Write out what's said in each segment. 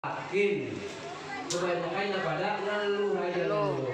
yakin. Kebanyakannya pada ngeluh aja ngeluh.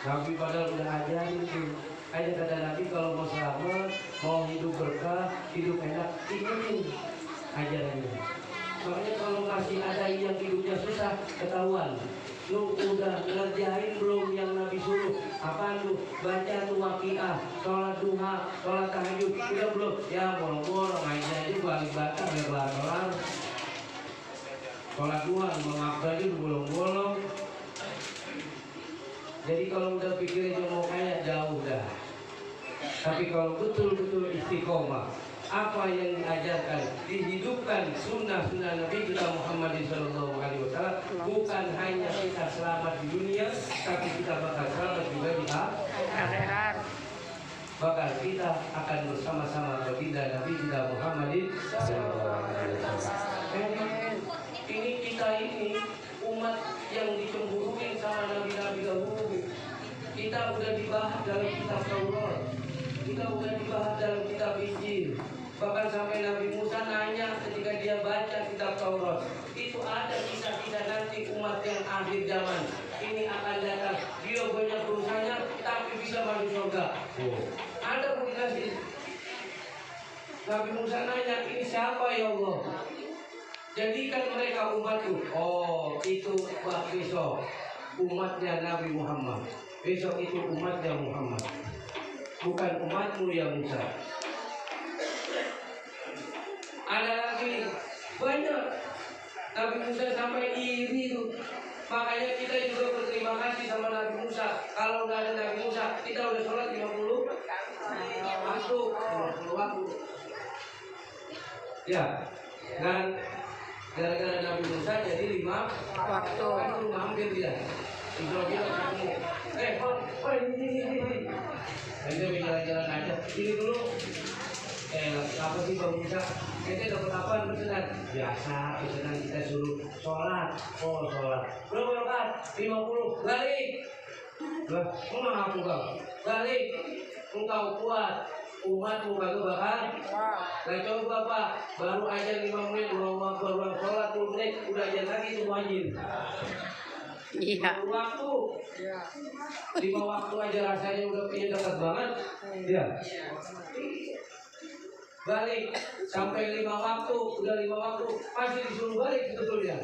Nabi padahal udah ajarin tuh. Aja kata Nabi kalau mau selamat, mau hidup berkah, hidup enak, ikutin ajarannya. Makanya kalau masih ada yang hidupnya susah, ketahuan. Lu udah ngerjain belum yang Nabi suruh? Apaan tuh? Baca tuh waqiah, sholat duha, sholat tahajud, udah belum? Ya bolong-bolong aja balik batal ya kelar. Sholat duha, mengabdi bolong-bolong. Jadi kalau udah pikirnya cuma kayak jauh dah. Tapi kalau betul-betul istiqomah, apa yang diajarkan, dihidupkan sunnah-sunnah Nabi kita Muhammad SAW, bukan hanya kita selamat di dunia, tapi kita bakal selamat juga di akhirat. Bakal kita akan bersama-sama baginda Nabi kita Muhammad SAW. Ini kita ini umat yang dicemburuin sama nabi-nabi dahulu. Kita udah dibahas dalam kitab Taurat, kita udah dibahas dalam kitab Injil. Bahkan sampai Nabi Musa nanya ketika dia baca kitab Taurat, itu ada kisah-kisah nanti umat yang akhir zaman ini akan datang, dia banyak dosanya tapi bisa masuk surga. Ada publikasi. Nabi Musa nanya, ini siapa ya Allah? Jadikan mereka umatku. Oh, itu besok umatnya Nabi Muhammad. Besok itu umatnya Muhammad, bukan umatmu ya Musa. Ada lagi banyak. Nabi Musa sampai iri tuh. Makanya kita juga berterima kasih sama Nabi Musa. Kalau nggak ada Nabi Musa, kita udah sholat 50 masuk 50 waktu. Ya, dan gara-gara Nabi Musa jadi 5 waktu. Kan lu hampir dia. Ini. Nanti jalan-jalan aja. Ini dulu. Apa sih Bang Musa? Kita dapat apa pesanan? Biasa pesanan kita suruh sholat. Oh sholat. Berapa rakaat? 50. Balik. Lah, mana aku Bang? Balik. Engkau kuat. Umatmu kagak bakal. Nah coba Pak, baru aja 5 menit, baru sholat 10 menit, udah aja lagi itu wajib. Iya. Waktu. 5 waktu aja rasanya udah punya dekat banget. Iya. Balik sampai 5 waktu, udah 5 waktu masih disuruh balik sebetulnya.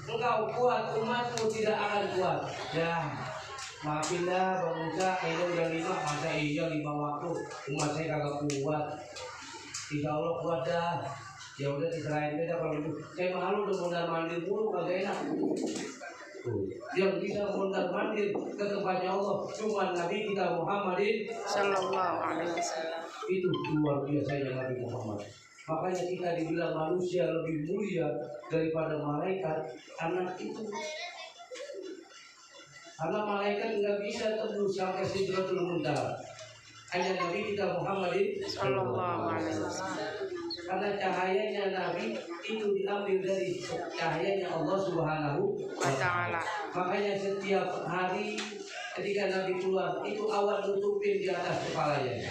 Engkau kuat, umatmu tidak akan kuat. Ya. Maafin dah Bang Musa, ini udah 5, masa iya 5 waktu umat saya kagak kuat. Insya Allah kuat dah. Ya udah diserahin aja kalau gitu. Saya malu udah mondar mandir mulu kagak enak. Yang bisa mondar mandir ke tempatnya Allah cuma Nabi kita Muhammadin Sallallahu Alaihi Wasallam. Itu luar biasanya Nabi Muhammad. Makanya kita dibilang manusia lebih mulia daripada malaikat karena itu. Karena malaikat nggak bisa tembus sampai Sidratul Muntaha. Hanya Nabi kita Muhammadin Sallallahu Alaihi Wasallam. Karena cahayanya Nabi itu diambil dari cahayanya Allah Subhanahu wa Ta'ala. Makanya setiap hari ketika Nabi keluar itu awan tutupin di atas kepalanya.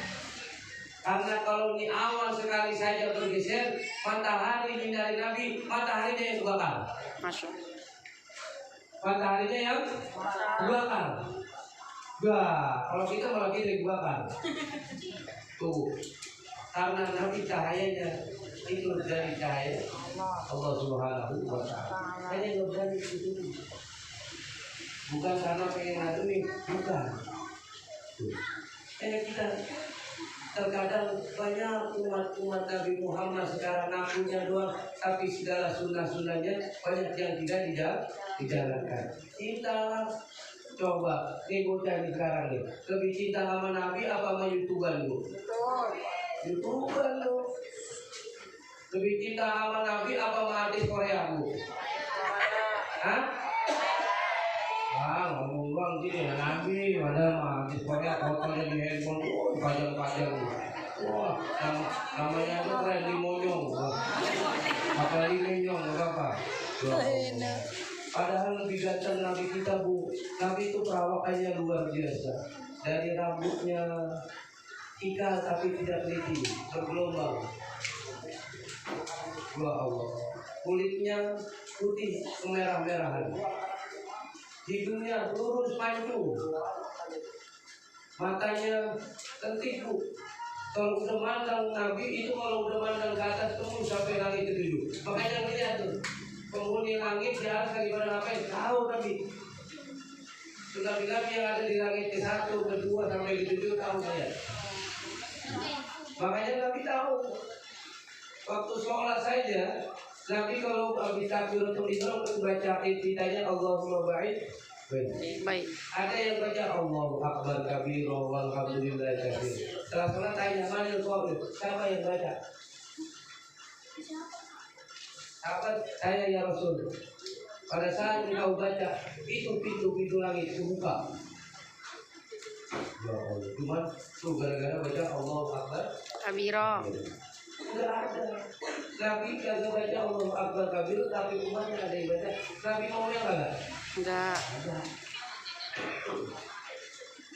Karena kalau ini awan sekali saja bergeser, matahari hindari Nabi, mataharinya yang kebakar. Masya Allah. Mataharinya yang dibakar. Bah, kalau kita malah kita dibakar. Tuh, karena Nabi cahayanya itu dari cahaya Allah Subhanahu wa Ta'ala. Hanya nggak berani itu. Bukan karena pengen ngaduin, bukan. Kita terkadang banyak umat Nabi Muhammad sekarang ngakunya doang, tapi segala sunnah-sunnahnya banyak yang tidak dijalankan. Kita coba nih bocah nih sekarang nih, lebih cinta sama Nabi apa sama YouTuber lu? YouTuber lu. Lebih cinta sama Nabi apa sama artis Korea lu? Hah? Ngomong bang gini ya Nabi, ada artis Korea fotonya di handphone panjang-panjang. Wah, namanya itu keren Limonyong. Apa Limonyong apa? Padahal lebih ganteng Nabi kita Bu. Nabi itu perawakannya luar biasa. Dari rambutnya ikal tapi tidak teliti, bergelombang. Ya Allah. kulitnya putih kemerah-merahan, hidungnya lurus mancung, matanya kentipu. Kalau udah mandang Nabi itu, kalau udah mandang ke atas terus sampai langit ketujuh. Makanya lihat tuh, penghuni langit di atas daripada apa? Tahu Nabi. Nabi-nabi yang ada di langit ke-1, ke-2 sampai ke-7 tahu saya. Makanya Nabi tahu. Waktu sholat saja, Nabi kalau habis takbiratul ihram baca ditanya Allahumma baik. Baik. Ada yang baca Allahu Akbar kabira walhamdulillah katsir. Setelah sholat tanya mana yang qaul? Siapa yang baca? Sahabat saya ya Rasul. Pada saat engkau baca itu pintu langit terbuka. Ya Allah, cuma tuh gara-gara baca Allahu Akbar kabira. Enggak ada. Nabi kagak baca Allahu Akbar kabira, tapi umatnya ada yang baca. Nabi maunya enggak? Enggak.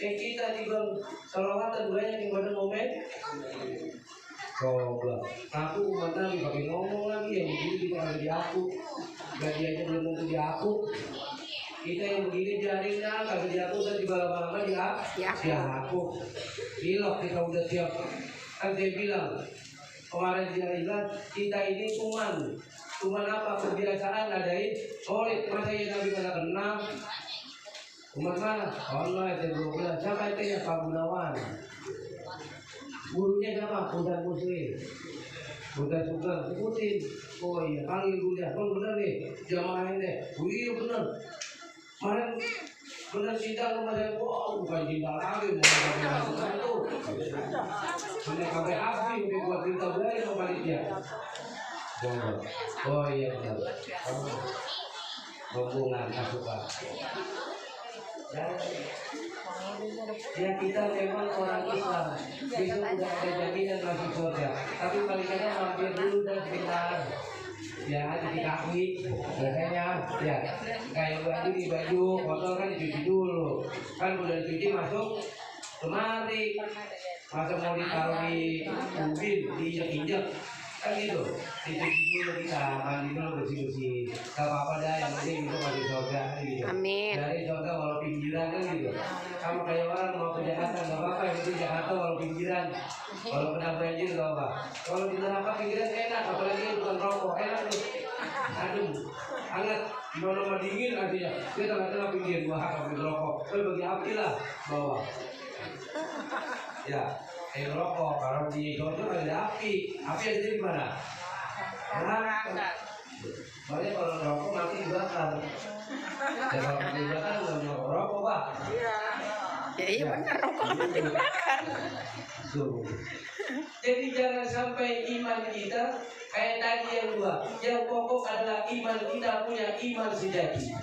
Kita di bang salawatan banyak yang pada momen. Coba, aku umat Nabi pakai ngomong lagi yang begini kita ada di aku, gak dia aja belum tentu di aku. Kita yang begini jaringnya kagak di aku, dan di lama-lama di aku. Pilok kita udah siap. Kan dia bilang kemarin dia bilang kita ini cuman apa kebiasaan ngadain maulid. Masa ya Nabi kena kenal umat mana? Allah itu 12. Siapa itu ya Pak Gunawan? Gurunya siapa? Budak Muslim. Budak Sugeng sebutin. Oh iya, panggil Budak. Oh bener nih, jamaah ini. Oh iya bener. Kemarin bener sidang kemarin. Wow, bukan cinta lagi. Bukan itu. Bener sampai api udah buat cerita berani sama panitia. Oh iya bener. Hubungan asupan. Ya kita memang orang Islam, besok udah ada jaminan masuk surga. Tapi paling kadang mampir dulu dan sebentar. Ya cuci kaki, biasanya ya kayak baju di baju kotor kan dicuci dulu. Kan udah dicuci masuk kemari, masa mau ditaruh di ubin, diinjak-injak. Kan gitu, dicuci dulu kita, mandi dulu bersih-bersih. Gak apa-apa dah, yang penting itu masih surga gitu. Amin. Dari surga walau pinggiran kan gitu. Kamu kayak orang mau ke Jakarta gak apa-apa, yang penting Jakarta walau pinggiran. Kalau kena banjir gak apa. Kalau di neraka pinggiran enak, apalagi bukan rokok, enak tuh. Aduh, hangat, gimana mah dingin artinya. Dia tengah-tengah pinggir, wah habis rokok. Tapi bagi api lah bawah. Ya. Rokok, kalau di surga ada api ada di mana? Neraka. Makanya kalau rokok mati dibakar. Ya kalau dibakar nggak rokok Pak. Iya benar, rokok mati dibakar. Jadi jangan sampai iman kita kayak tadi yang dua. Yang pokok adalah iman kita punya iman sejati.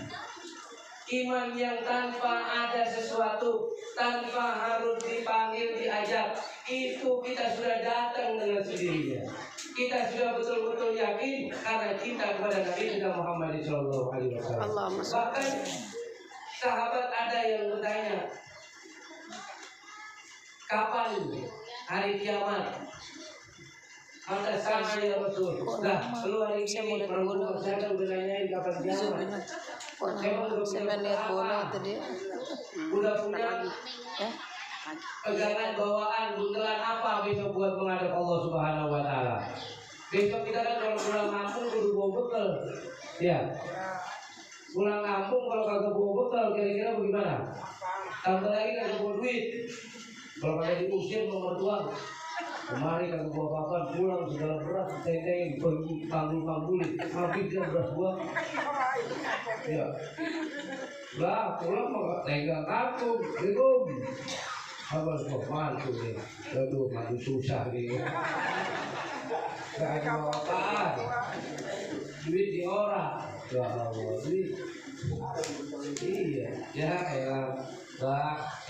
Iman yang tanpa ada sesuatu, tanpa harus dipanggil, diajak, itu kita sudah datang dengan sendirinya. Kita sudah betul-betul yakin karena cinta kepada Nabi Muhammad SAW. Bahkan sahabat ada yang bertanya, kapan hari kiamat? Maka sama ya Rasul. Nah, lu hari ini perempuan saya udah nanyain kapan kiamat. Saya lihat bola tadi. Udah punya pegangan bawaan buntelan apa besok buat menghadap Allah Subhanahu Wa Taala. Besok kita kan kalau pulang kampung kudu bawa bekal. Ya. Pulang kampung kalau kagak bawa bekal kira-kira bagaimana? Tambah lagi kagak bawa duit. Kalau kagak diusir nomor tuang. Kemarin kagak bawa apa-apa, pulang segala beras, teteh, panggul-panggulin, habis dia beras gua. Ya. Lah, pulang mah tega kartu, belum. Habis kok mantu nih. Aduh, mantu susah nih. Gak ada apa-apa. Duit di orang. Ya Allah, duit. Iya, ya kayak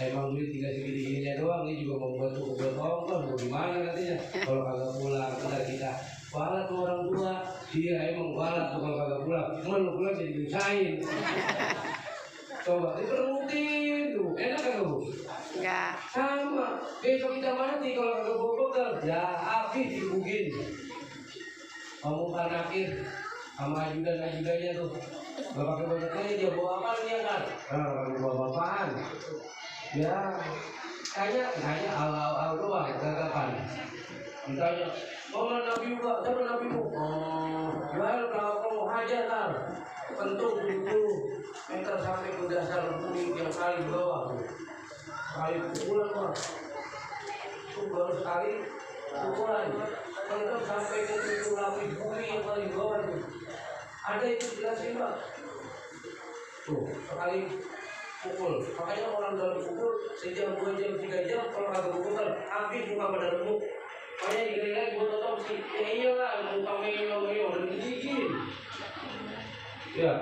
emang duit tinggal segini-gininya doang, ini juga membuat buat ongkos, mau gimana nantinya? Kalau kagak pulang, kita balat tuh orang tua, dia emang balat tuh kalau kagak pulang, cuman lu pulang jadi nyusahin. Coba diperutin tuh, enak kan lu? Enggak. Sama, besok kita mati kalau kagak bawa bekal, ya habis dibukin. Omongan akhir, sama ajudannya tuh. Bapak kebanyakan dia bawa apa dia kan? Bawa bapaan. Ya, kayaknya awal doang gagapan. Ditanya, oh Nabi juga, siapa Nabi bu? Oh, ya kalau hajar kan, pentung 70 meter sampai ke dasar bumi yang kali bawah, kali pukulan bawah. Itu baru sekali pukulan, pentung sampai ke 7 lapis bumi yang paling bawah itu. Ada itu jelasin pak. Tuh, sekali pukul. Makanya orang dalam pukul sejam, 2 jam, 3 jam kalau agak pukulan, habis muka pada remuk. Makanya dikira-kira gue tau sih, ya iyalah, muka meyo udah digigit. Ya,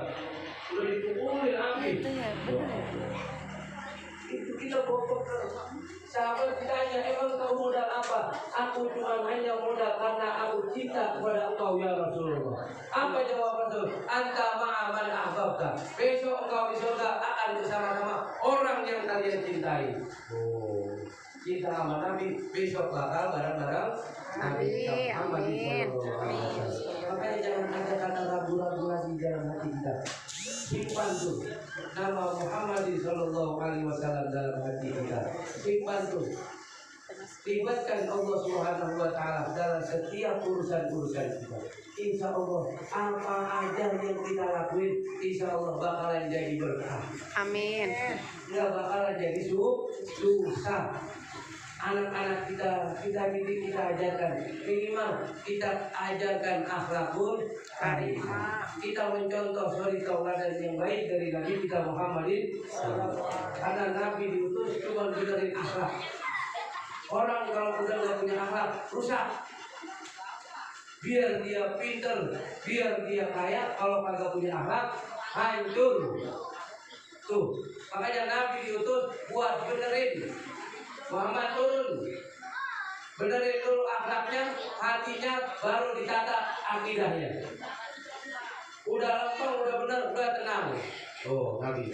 udah dipukulin habis. Itu kita bobok ke sahabat ditanya, emang kau modal apa? Aku cuma hanya modal karena aku cinta kepada engkau ya Rasulullah. Apa jawab Rasul? Anta ma'aman ahbabta. Besok engkau di surga akan bersama-sama orang yang kalian cintai. Oh, cinta sama Nabi besok bakal bareng-bareng Nabi Muhammad SAW. Makanya jangan ada kata ragu-ragu lagi dalam hati kita. Simpan tuh nama Muhammad Sallallahu Alaihi Wasallam dalam hati kita. Simpan tuh. Libatkan Allah Subhanahu Wa Taala dalam setiap urusan kita. Insya Allah apa aja yang kita lakuin, Insya Allah bakalan jadi berkah. Amin. Nggak bakalan jadi susah. Anak-anak kita didik, kita ajarkan, minimal kita ajarkan akhlakul karimah. Kita mencontoh suri tauladan yang baik dari Nabi kita Muhammadin. Karena Nabi diutus cuma benerin akhlak. Orang kalau udah nggak punya akhlak rusak. Biar dia pinter, biar dia kaya, kalau kagak punya akhlak hancur. Tuh, makanya Nabi diutus buat benerin. Muhammad turun, benerin dulu akhlaknya, hatinya, baru ditata akidahnya. Udah lempeng, udah bener, udah tenang. Oh, Nabi.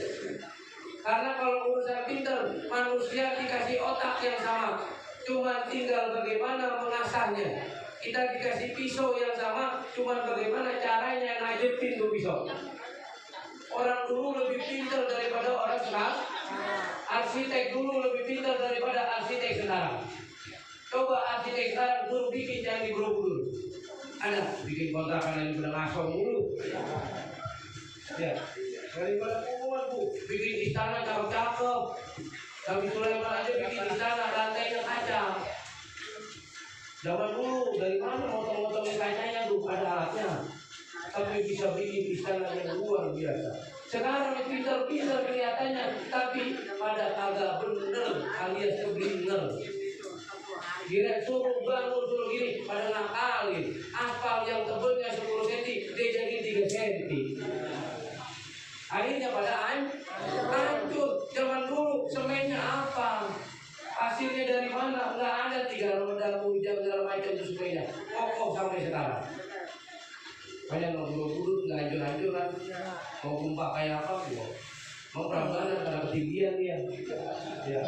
Karena kalau urusan pinter, manusia dikasih otak yang sama, cuma tinggal bagaimana mengasahnya. Kita dikasih pisau yang sama, cuma bagaimana caranya ngajetin tuh pisau. Orang dulu lebih pintar daripada orang sekarang. Arsitek dulu lebih pintar daripada arsitek sekarang. Coba arsitek sekarang dulu bikin Candi Borobudur. Ada bikin kontrakan yang udah ngasong dulu. Ya, daripada kuat bu, bikin istana cakep-cakep. Nabi Sulaiman aja bikin istana lantainya kaca. Zaman dulu dari mana motong-motongin kacanya tuh, ada alatnya. Tapi bisa bikin istana yang luar biasa. Sekarang pintar-pintar kelihatannya, tapi pada agak bener alias keblinger. Kira suruh bangun suruh gini, pada ngakalin. Aspal yang tebelnya 10 cm, dia jadi 3 cm. Akhirnya pada hancur. Zaman dulu semennya apa? Hasilnya dari mana? Nggak ada, 3 roda, hujan segala macam itu semuanya. Kokoh sampai sekarang. Banyak mau buru-buru, nggak hancur-hancur kan? Mau gempa kayak apa? Mau perambanan karena ketinggian dia. Ya,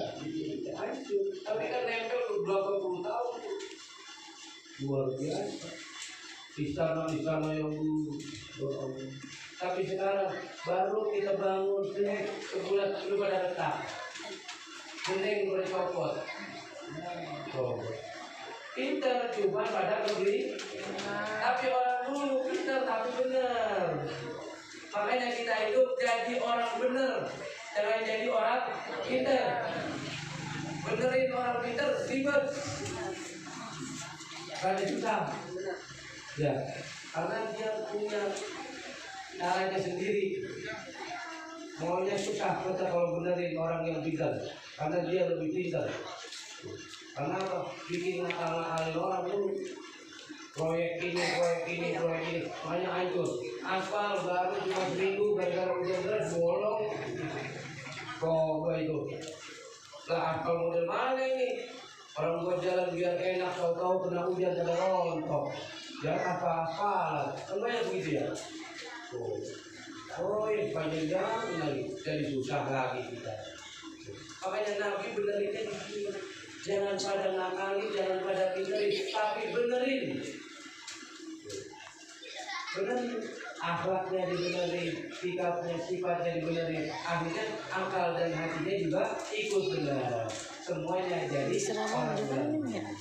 hancur. Tapi kan nempel berapa puluh tahun. Luar biasa. Istana yang dulu. Tapi sekarang baru kita bangun sebulan dulu pada retak. Mending bercopot. Pintar cuma pada kebeli. Tapi orang dulu pintar tapi benar. Makanya kita hidup jadi orang benar, jangan jadi orang pintar. Benerin orang pintar ribet. Karena susah. Ya, karena dia punya caranya sendiri. Maunya susah kita kalau benerin orang yang pintar, karena dia lebih pintar. Karena apa? Bikin nakal-nakalin orang dulu. Proyek ini, makanya hancur. Aspal baru cuma seminggu, gara-gara hujan deras bolong. Coba itu. Lah aspal model mana ini? Orang buat jalan biar enak, tahu-tahu kena hujan pada rontok. Jangan apa-apa, semuanya begitu ya. Oh ya panjang jalan lagi, jadi susah lagi kita. Makanya Nabi benerinnya di sini. Jangan pada nakali, jangan pada pinterin, tapi benerin. Benerin. akhlaknya dibenerin, sikapnya, sifatnya dibenerin, akhirnya akal dan hatinya juga ikut benar. Semuanya jadi orang benar.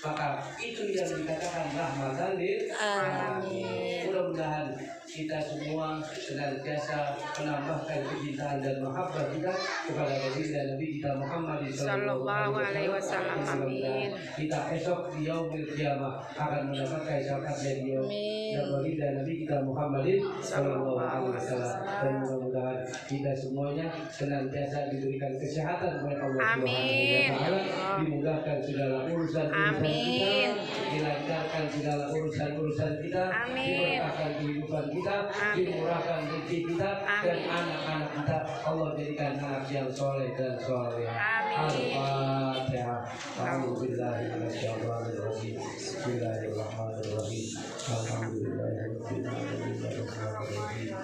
Maka itu yang dikatakan rahmatan lil alamin. Mudah-mudahan kita semua senantiasa menambahkan kecintaan dan mahabbah kita kepada Nabi kita Muhammad sallallahu alaihi wasallam. Amin. Kita esok di yaumil qiyamah akan mendapatkan syafaat dari Nabi kita Muhammad sallallahu alaihi wasallam. Dan mudah-mudahan kita semuanya senantiasa diberikan kesehatan oleh Allah Subhanahu wa taala, dimudahkan segala urusan-urusan kita, dilancarkan segala urusan-urusan kita, diberkahkan kehidupan kita, dimurahkan rezeki kita dan anak-anak kita. Allah jadikan anak yang soleh dan soleh. Al-Fatihah. A'udzubillahi minasyaitonir rajim. Bismillahirrahmanirrahim. Alhamdulillahirabbil alamin. Arrahmanirrahim.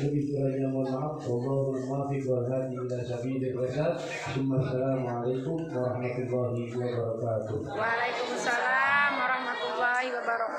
Lebih kurangnya mohon maaf. Wallahul muwaffiq wal hadi ila sabilir rasyad. Assalamualaikum warahmatullahi wabarakatuh. Waalaikumsalam warahmatullahi wabarakatuh.